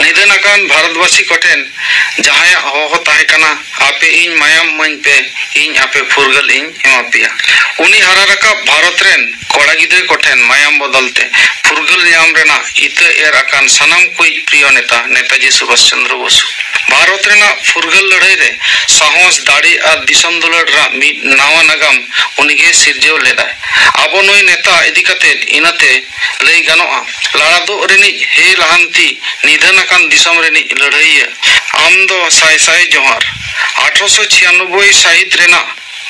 निधन अकान भारतवासी कोठेन जहाया हो ताहे कना आपे इन मायाम मन पे इन आपे फुरगल इन एमापिया उनी हरा रका भारत रेन कोड़ा गिद्रे कोठेन मायाम बदलते फुरगल नाम रेना इत एर अकान सनम कोई प्रिय नेता नेताजी सुभाष चंद्र बोसु भारत रेना फुरगल लड़ाई रे साहस दाड़ी और दिसम दुलड़ रा मिद नावा नगाम उनिगे सिरजेव लेदा आबो नोई नेता इदिकते इनते लई गनोआ लाड़ा दो रेनी हे लहांती निधन अकान दिसम रेनी लड़ाई आम दो साय साय जोहार 1896 साहित रेना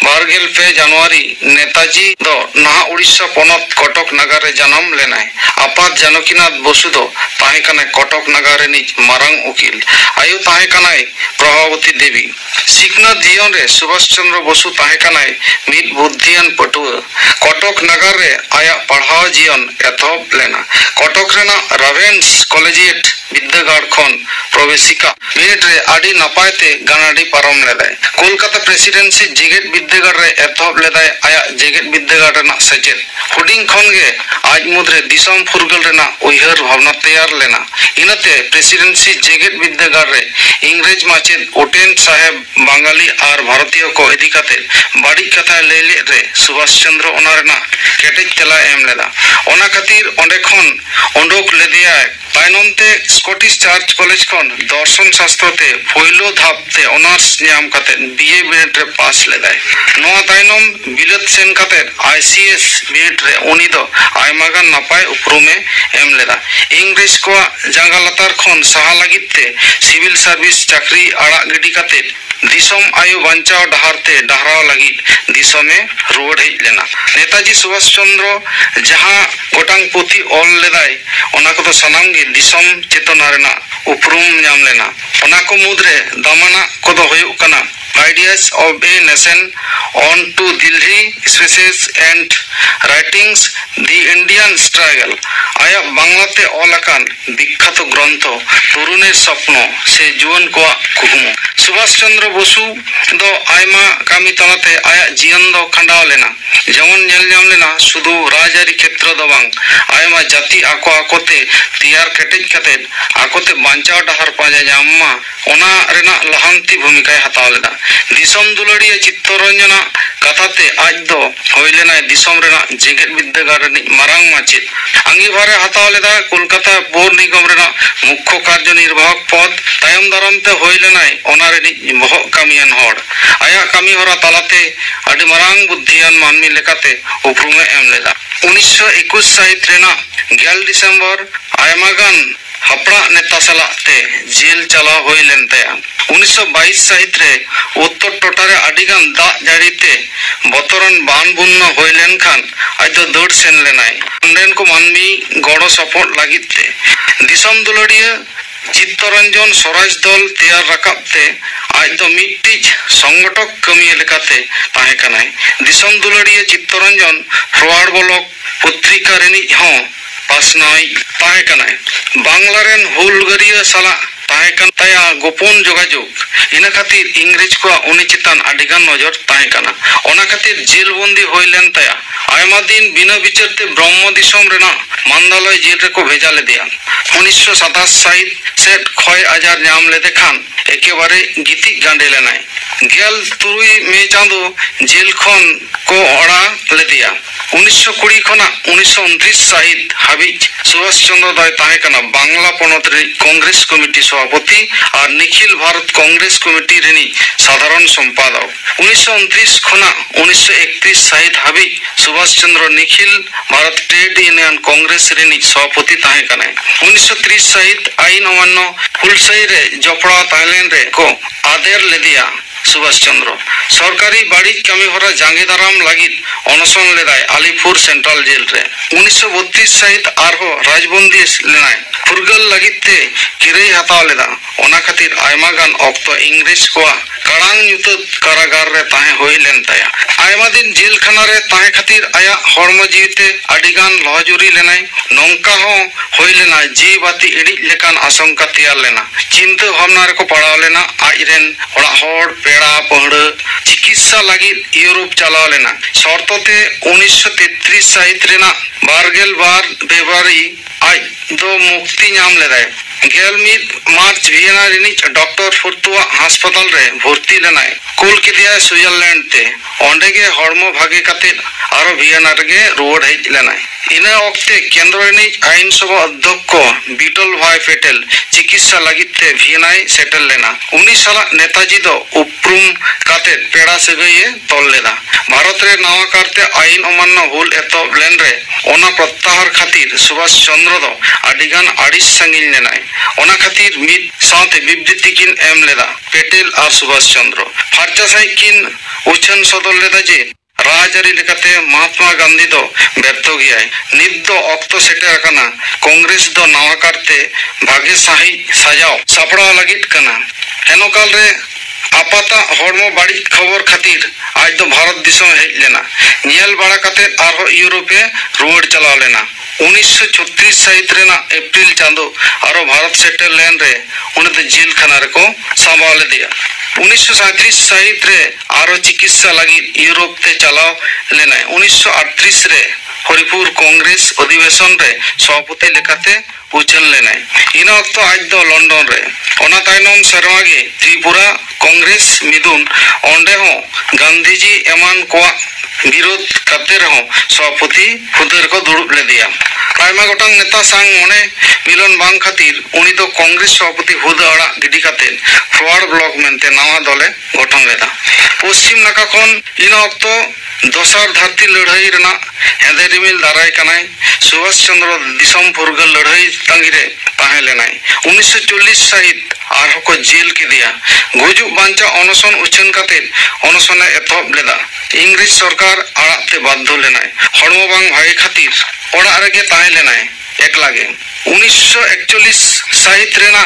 बारगेल पे जनवरी नेताजी दो नहा उड़ीसा पनत कटक नगर रे जन्म लेनाय आपात जानकीनाथ बसु दो ताहे कने कटक नगर रे निज मारंग उकिल आयु ताहे कनाय प्रभावती देवी सिकना जीवन रे सुभाष चंद्र बसु ताहे कनाय मिद बुद्धियान पटुआ कटक नगर रे आया पढ़ाव जीवन एथोप लेना कटक रेना रावेन्स कॉलेजिएट विद्यागार खन प्रवेशिका मिनिट रे आडी नपायते गानाडी पारम लेदाय कोलकाता प्रेसिडेंसी जेगेट विद्यागार रे एथोप लेदाय आया जेगेट विद्यागार रेना सचेत हुडिंग खन गे आज मुद्रे दिसम फुरगल रेना उयहर भावना तैयार लेना इनते प्रेसिडेंसी जेगेट विद्यागार रे इंग्रेज माचेद ओटेन साहेब बांगाली और भारतीय को इदिकाते बाड़ी कथा लेले रे सुभाष चंद्र ओना रेना केटेज तेला एम लेदा ओना खातिर ओंडे खन ओंडोक लेदिया तायनमते स्कॉटिश चर्च कॉलेज खन दर्शन शास्त्रते पहिलो धापते ऑनर्स नाम कते बीए बिएड रे पास लेदाय नोआ तायनम बिलत सेन कते आईसीएस बिएड रे उनी दो आयमागान नपाय उपरुमे एम लेदा इंग्लिश को जांगा लतार खन सहा लागिते सिविल सर्विस चाकरी आड़ा गिडी कते दिसम आयु बंचाव डहारते डहराव लगी दिसमे रुवड़ हेज लेना नेताजी सुभाष चंद्र जहां गोटांग पुथी ऑल लेदाय ओना को तो सनाम गे दिसम चेतना रेना उपरुम नाम लेना ओना को मुद्रे दामना को तो होयो कना ideas of a nation on to Delhi speeches and writings the Indian struggle आया बांग्लाते ओलाकान विख्यात ग्रंथ तरुणेर स्वप्न से जुवन को कुहुम सुभाष चंद्र बसु दो आयमा कामी तलाते आया जीवन दो खंडाव लेना जेमन नेल नाम लेना शुधु राजारी क्षेत्र दो बांग आयमा जाति आको आकोते तैयार केटेज कते आकोते बांचाव डहार पाजा जाम्मा ओना रेना लहांती भूमिका हताव लेना दिसम दुलड़िया चित्तरंजना कथाते आज दो होइलेना दिसम रेना जेगेट विद्यागार मारांग माचित अंगीभारे हताव लेदा कोलकाता बोर्ड निगम रेना मुख्य कार्यनिर्वाहक पद तायम दारामते होइलेना ओना रेनी बहक कामियान हर आया कामी हरा तालाते आदि मारांग बुद्धियान मानमी लेकाते उपरुमे एम लेदा 1921 साहित रेना 11 दिसंबर आयमागान हपड़ा नेता सलाते जेल चला होई लेनते 1922 साहित रे उत्तर टोटारे आडिगान दा जाड़ीते बतरन बान बुन्न होई लेन खान आज दो दौड़ सेन लेनाय अंडेन को मानवी गड़ो सपोर्ट लागिते दिसम दुलड़िया चित्तरंजन स्वराज दल तैयार रकाबते आज दो मिट्टिज संगठक कमी लेकाते ताहे कनाय दिसम दुलड़िया चित्तरंजन फरवार्ड ब्लॉक पत्रिका रेनी हों पासनाई ताहे कनाय बांग्लारेन हुलगरिया साला ताहे कन ताया गोपन जोगाजोग इना खातिर इंग्रेज को उनी चितान आडिगान नजर ताहे कना ओना खातिर जेल बंदी होई लेन ताया आयमा दिन बिना विचारते ब्रह्म दिसम रेना मानदालय जेल रे को भेजा ले दिया 1927 साहित सेट खय आजार नाम ले देखान एकेबारे गीति गांडे लेनाय गेल तुरुई मे चांदो जेल खन को ओड़ा ले दिया 1920 खना 1929 साहित हाबिज सुभाष चंद्र दाय ताहे कना बांग्ला पनत रे कांग्रेस कमिटी सभापति और निखिल भारत कांग्रेस कमिटी रेनी साधारण संपादक 1929 खना 1931 साहित हाबिज सुभाष चंद्र निखिल भारत ट्रेड यूनियन कांग्रेस रेनी सभापति ताहे कना 1930 साहित आईन अमान्य फुलसई रे जपड़ा ताइलैंड रे को आदेर ले दिया सुभाष चंद्र सरकारी बाड़ी कमी हरा जांगे दाराम लागित अनशन लेदाय आलीपुर सेंट्रल जेल रे 1932 साहित आरहो राजबंदी लेनाय फुरगल लागिते किरई हताव लेदा ओना खातिर आयमागान ऑक्टो इंग्लिश को कड़ांग ᱧᱩᱛᱟᱹᱛ कारागार रे ताहे होई लेन ताया आयमा दिन जेल खाना रे ताहे खातिर आया हड़मो जीवते आडिगान लहजुरी लेनाय नौका हो होई लेना जी बाती इड़ी लेकान आशंका तैयार लेना चिंता भावना रे को पड़ाव लेना आइरेन ओड़ा हड़ पेड़ा पहड़ चिकित्सा लगी यूरोप चलाव लेना शर्तते 1933 साहित रेना बारगेल बार फेब्रुआरी आज दो मुक्ति नाम लेदाय गेल मार्च भियना रिनिच डॉक्टर फुर्तुआ हास्पताल रे भर्ती लेनाय कुल किदिया स्विट्जरलैंड ते ओंडे गे हड़मो भागे कते आरो भियना रे रुवाड़ हेज लेनाय इना वक्ते केंद्र रिनिच आईन सभा अध्यक्ष बिटल भाई पेटेल चिकित्सा लगिते भियनाय सेटल लेना उनी साला नेताजी दो उपरुम कते पेड़ा सगये तोल लेदा भारत रे नवा करते आईन अमान्य हुल एतो लेन रे ओना प्रत्याहार खातिर सुभाष चंद्र दो आडिगान आड़िस संगिल लेनाय ओना खातिर मिद साथे विबृति किन एम लेदा पेटेल और सुभाष चंद्र फारचा साई किन उछन सदर लेदा जे राजरी लेकाते महात्मा गांधी दो व्यर्थ गया नित दो अक्तो सेटर कना कांग्रेस दो नवा करते भागे साही सजाओ सापड़ा लगित कना हेनोकाल रे आपाता हड़मो बाड़ी खबर खातिर आज दो भारत दिसम हेज लेना नियल बड़ा कते आरो यूरोपे रुवाड़ चलाव लेना 1936 साहित रेना अप्रैल चांदो आरो भारत सेटल लेन रे उन दो जेल खाना रे को संभाल दिया 1937 साहित रे आरो चिकित्सा लगी यूरोप ते चलाव लेना 1938 रे हरिपुर कांग्रेस अधिवेशन रे सभापति लेकाते उछल लेना इन वक्त आज दो लंडन रे ओना तायनम सरमागे त्रिपुरा कांग्रेस मिदुन ओंडे हो गांधीजी एमान को विरोध करते रहो सभापति खुदेर को दुड़ुब ले दिया आयमा गोटांग नेता सांग मने मिलन बांग खातिर उनी तो कांग्रेस सभापति हुदा अड़ा गिडी काते फरवार्ड ब्लॉक मेनते नवा दले गठन लेदा पश्चिम नाका खन इन वक्त दोसार धरती लड़ाई रना हेदे रिमिल दाराय कनाय सुभाष चंद्र दिसम फुरगल लड़ाई तंगिरे ताहे लेनाय 1940 साहित आर को जेल के दिया गुजु बांचा अनशन उछन काते अनशने एथब लेदा इंग्लिश सरकार आड़ाते बाध्य लेनाय हड़मो बांग भाई खातिर ओड़ा रेगे ताहे लेनाय एकलागे 1941 साहित रेना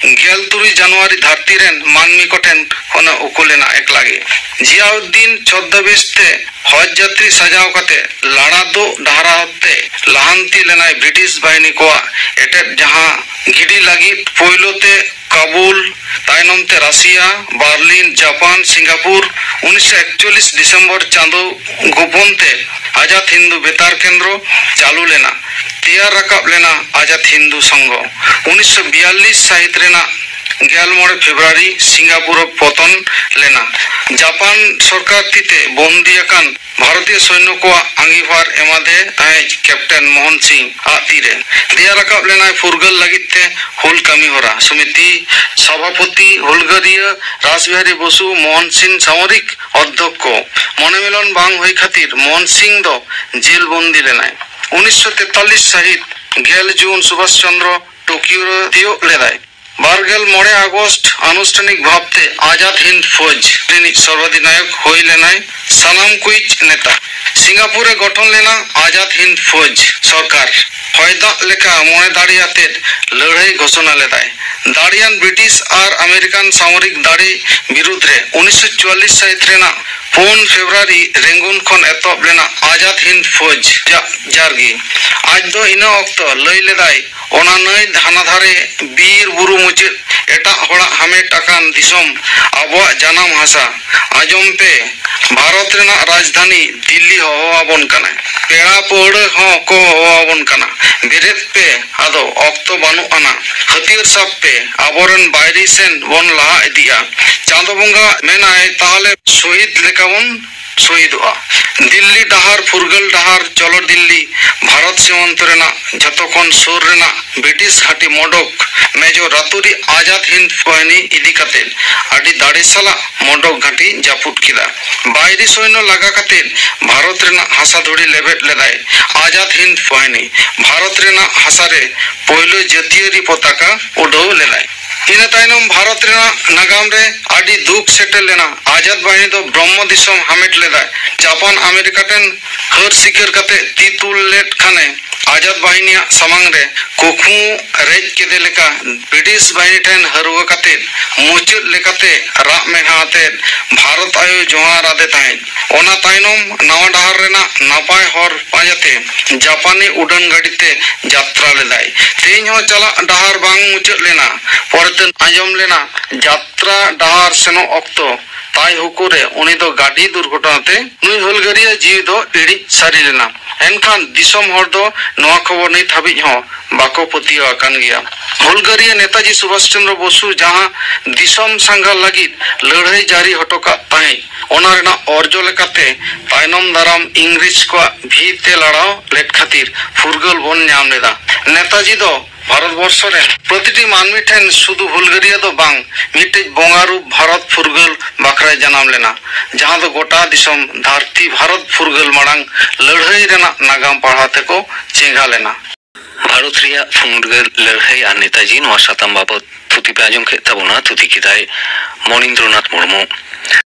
गेलतुरी जनवरी धरती रेन मानमी कोठेन होना उकुलेना एकलागे जियाउद्दीन छद्मवेशते हज यात्री सजाव काते लाड़ा दो डहाराते लाहांती लेनाय ब्रिटिश बाहिनी को एटेट जहां गिडी लगी पोइलोते काबुल तायनमते राशिया बर्लिन जापान सिंगापुर 1941 दिसंबर चांदो गोपनते आजाद हिंदू बेतार केंद्र चालू लेना तैयार रकाब लेना आजाद हिंदू संघ 1942 साहित रेना 11 फेब्रुआरी सिंगापुर पतन लेना जापान सरकार तीते बंदी अकान भारतीय सैन्य को अंगीभार एमादे कैप्टन मोहन सिंह आतीरे दिया रकाब लेना फुरगल लगिते हुल कमी होरा समिति सभापति हुलगरिया रासबिहारी बसु मोहन सिंह सामरिक अध्यक्ष मने मिलन बांग होई खातिर मोहन सिंह दो जेल बंदी लेना 1943 साहित 11 जून सुभाष चंद्र टोकियो तियो लेदाय बारगेल मोड़े अगस्त आनुष्ठानिक भावते आजाद हिंद फौज सर्वाधिनायक होई लेनाय सनाम कुछ नेता सिंगापुर गठन लेना आजाद हिंद फौज सरकार हयदा लेखा मोने दाड़ियाते लड़ाई घोषणा लेदाय दाड़ियान ब्रिटिश और अमेरिकान सामरिक दाड़ी विरुद्ध रे 1944 साहित रेना 4 फेब्रुआरी रेंगुन खन एतब लेना आजाद हिंद फौज जारगी आज दो इन वक्त लई लेदाय ओना नई हानाधारे बीर बुरु मुचे एटा होड़ा हमेट अकान दिसम आबो जानम भाषा आजम पे भारत रेना राजधानी दिल्ली होवाबन कना पेड़ा पौड़ हो को होवाबन कना बिरेत पे आदो अक्तो बानु आना हथियार सब पे आबोरन बायरी सेन बन लहा इदिया चांदो बंगा मेनाय ताहले शहीद लेकाबन शहीदवा दिल्ली डहार फुरगल डहार चलो दिल्ली भारत सीमांत रेना जतोखन सुर रेना ब्रिटिश हाटी मोडक मेजो रातुरी आजाद हिंद बाहिनी इदी काते आडी दाड़े साला मोडक घाटी जापुट किदा बायरी सैन्य लगा काते भारत रेना हासा धुड़ी लेबेट लेदाय आजाद हिंद बाहिनी भारत रेना हासारे पहलो जातीय पताका उड़ाव लेदाय इन तायनम भारत रेना नागाम रे आडी दुख सेटल लेना आजाद बाहिनी दो ब्रह्म दिसम हामेट लेदाय जापान अमेरिका टेन हर सिकर काते ती तुल लेट खाने आजाद बाहिनी सामांग रे कोखु रेज केदे लेका ब्रिटिश बाहिनी टेन हरुवा काते मुचुद लेकाते रा मेहाते भारत आयो जोहार आदे ताहे ओना तायनम नवा डहार रेना नापाय हर पाजाते जापानी उड़ान गाड़ीते यात्रा लेदाय तेज हो चला डहार बांग मुचुद लेना परते आजम लेना यात्रा डहार सेनो अक्तो ताई हुकुरे उनी दो गाड़ी दुर्घटना ते नुई हुलगरिया जीव दो इड़ी सारी लेना एनखान दिसम हर दो नवा खबर नहीं थाबी हो बाको पतियो आकान गया हुलगरिया नेताजी सुभाष चंद्र बसु जहां दिसम संघार लगी लड़ाई जारी हटोका ताई ओना रेना अर्जो लेकाते तायनम दाराम इंग्रेज को भीते लड़ाओ लेट खातिर फुरगल बन नाम लेदा नेताजी दो भारत वर्ष रे प्रतिटी मानवी ठेन शुधु हुलगरिया दो बांग मिटे बोंगारू भारत फुरगल बाखरा जनाम लेना जहां दो गोटा दिसम धरती भारत फुरगल मांग लड़ाई रेना नागाम पढ़ाते को चेंगा लेना भारत रिया फुरगल लड़ाई और नेताजी नवा साताम बाबत थुति पे आजम के तबुना थुति किदाय मणिन्द्रनाथ मुर्मू।